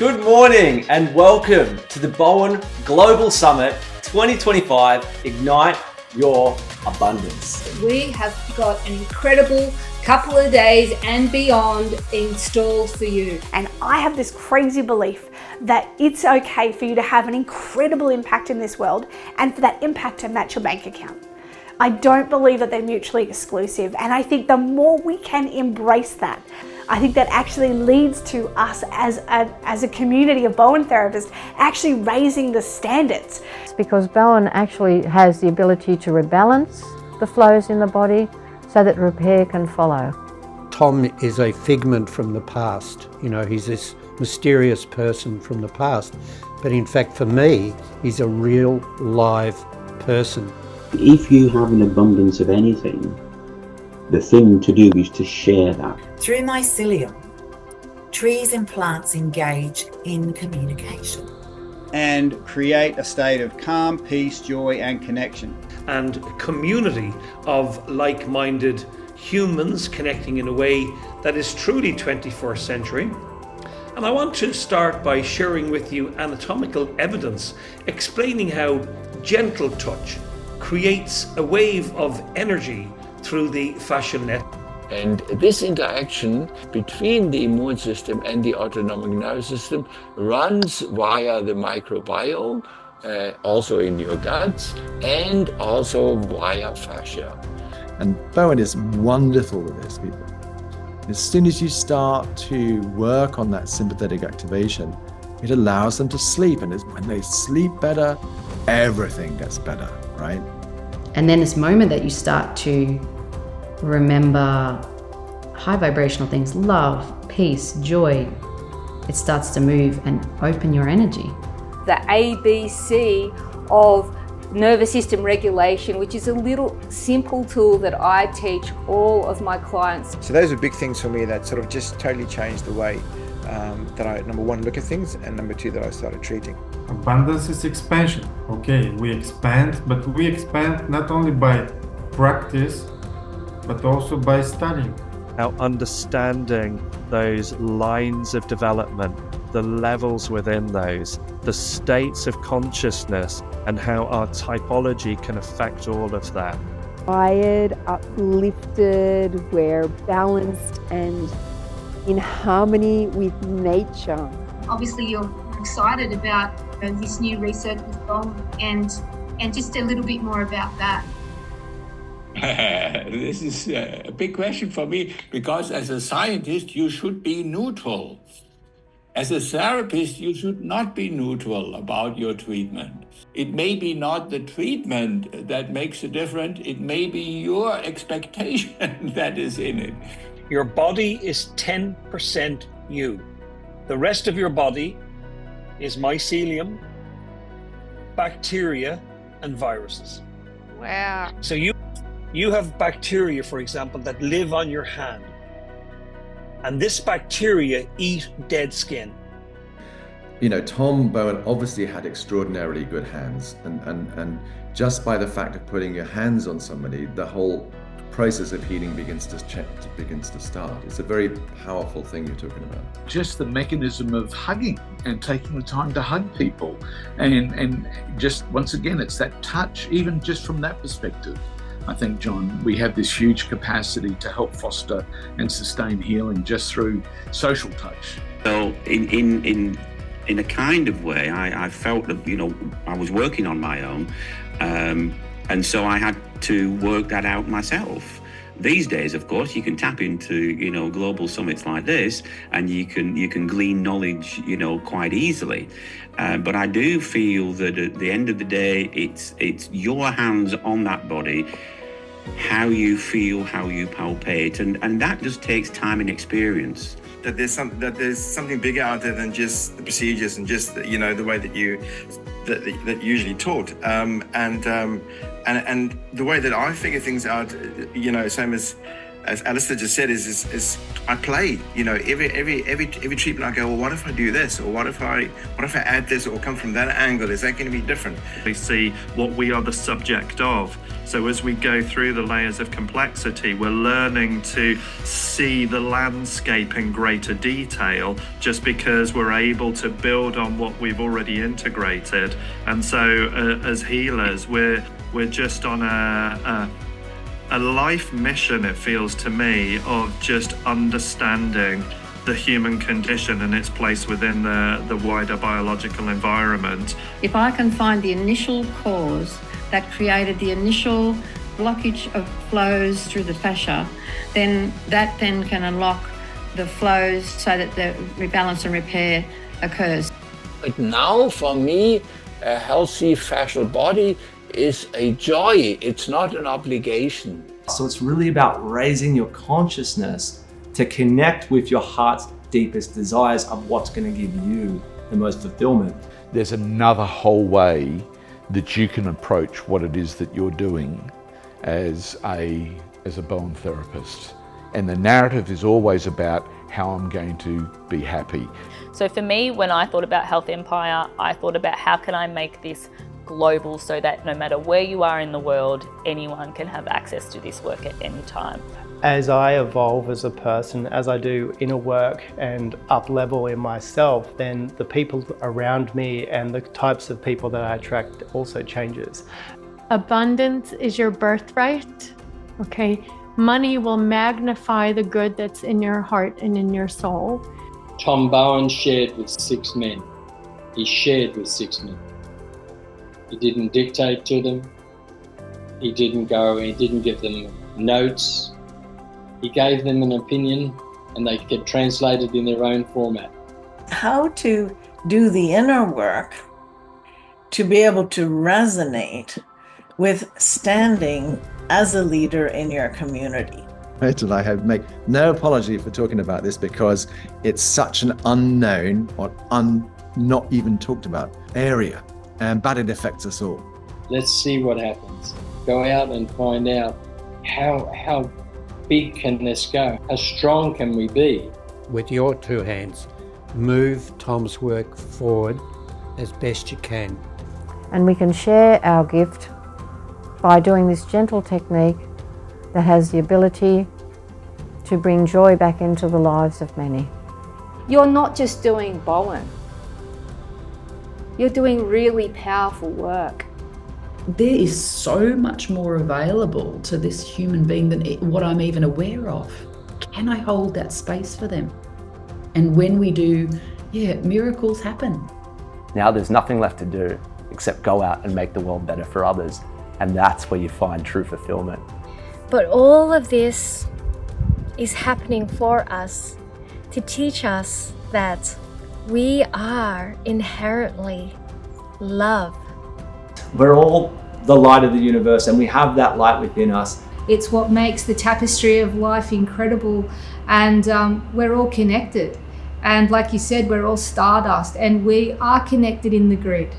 Good morning and welcome to the Bowen Global Summit 2025 Ignite Your Abundance. We have got an incredible couple of days and beyond installed for you. And I have this crazy belief that it's okay for you to have an incredible impact in this world and for that impact to match your bank account. I don't believe that they're mutually exclusive, and I think the more we can embrace that, I think that actually leads to us as a community of Bowen therapists actually raising the standards. It's because Bowen actually has the ability to rebalance the flows in the body so that repair can follow. Tom is a figment from the past. You know, he's this mysterious person from the past. But in fact, for me, he's a real live person. If you have an abundance of anything, the thing to do is to share that. Through mycelium, trees and plants engage in communication and create a state of calm, peace, joy and connection. And a community of like-minded humans connecting in a way that is truly 21st century. And I want to start by sharing with you anatomical evidence explaining how gentle touch creates a wave of energy through the fascial net. And this interaction between the immune system and the autonomic nervous system runs via the microbiome, also in your guts, and also via fascia. And Bowen is wonderful with this, people. As soon as you start to work on that sympathetic activation, it allows them to sleep. And when they sleep better, everything gets better, right? And then this moment that you start to remember high vibrational things, love, peace, joy, it starts to move and open your energy. The ABC of nervous system regulation, which is a little simple tool that I teach all of my clients. So those are big things for me that sort of just totally changed the way that I, number one, look at things, and number two, that I started treating. Abundance is expansion. Okay, we expand, but we expand not only by practice, but also by studying. Our understanding those lines of development, the levels within those, the states of consciousness, and how our typology can affect all of that. Inspired, uplifted, we're balanced and in harmony with nature. Obviously, you're excited about this new research with Bowen and just a little bit more about that. This is a big question for me, because as a scientist, you should be neutral. As a therapist, you should not be neutral about your treatment. It may be not the treatment that makes a difference, it may be your expectation that is in it. Your body is 10% you. The rest of your body is mycelium, bacteria, and viruses. Wow. So you have bacteria, for example, that live on your hand. And this bacteria eat dead skin. You know, Tom Bowen obviously had extraordinarily good hands. And just by the fact of putting your hands on somebody, the whole process of healing begins to start. It's a very powerful thing you're talking about. Just the mechanism of hugging and taking the time to hug people. And just, once again, it's that touch, even just from that perspective. I think, John, we have this huge capacity to help foster and sustain healing just through social touch. So in a kind of way, I felt that, you know, I was working on my own, and so I had to work that out myself. These days, of course, you can tap into, you know, global summits like this, and you can glean knowledge, you know, quite easily. But I do feel that at the end of the day, it's your hands on that body, how you feel, how you palpate, and that just takes time and experience. That there's something bigger out there than just the procedures and just the, you know, the way that you usually taught, and the way that I figure things out, you know, same as as Alistair just said, is I play. You know, every treatment I go, well, what if I do this, or what if I add this, or come from that angle? Is that going to be different? We see what we are the subject of. So as we go through the layers of complexity, we're learning to see the landscape in greater detail, just because we're able to build on what we've already integrated. And so as healers, we're just on a life mission, it feels to me, of just understanding the human condition and its place within the wider biological environment. If I can find the initial cause that created the initial blockage of flows through the fascia, then that then can unlock the flows so that the rebalance and repair occurs. But now for me, a healthy fascial body is a joy, it's not an obligation. So it's really about raising your consciousness to connect with your heart's deepest desires of what's going to give you the most fulfillment. There's another whole way that you can approach what it is that you're doing as a Bowen therapist. And the narrative is always about how I'm going to be happy. So for me, when I thought about Health Empire, I thought about how can I make this global so that no matter where you are in the world, anyone can have access to this work at any time. As I evolve as a person, as I do inner work and up level in myself, then the people around me and the types of people that I attract also changes. Abundance is your birthright, okay? Money will magnify the good that's in your heart and in your soul. Tom Bowen shared with 6 men. He shared with 6 men. He didn't dictate to them. He didn't give them notes. He gave them an opinion and they get translated in their own format. How to do the inner work to be able to resonate with standing as a leader in your community. And I make no apology for talking about this because it's such an unknown or not even talked about area. But it affects us all. Let's see what happens. Go out and find out how big can this go? How strong can we be? With your 2 hands, move Tom's work forward as best you can. And we can share our gift by doing this gentle technique that has the ability to bring joy back into the lives of many. You're not just doing Bowen. You're doing really powerful work. There is so much more available to this human being than what I'm even aware of. Can I hold that space for them? And when we do, miracles happen. Now there's nothing left to do except go out and make the world better for others. And that's where you find true fulfillment. But all of this is happening for us to teach us that we are inherently love. We're all the light of the universe and we have that light within us. It's what makes the tapestry of life incredible, and we're all connected. And like you said, we're all stardust and we are connected in the grid.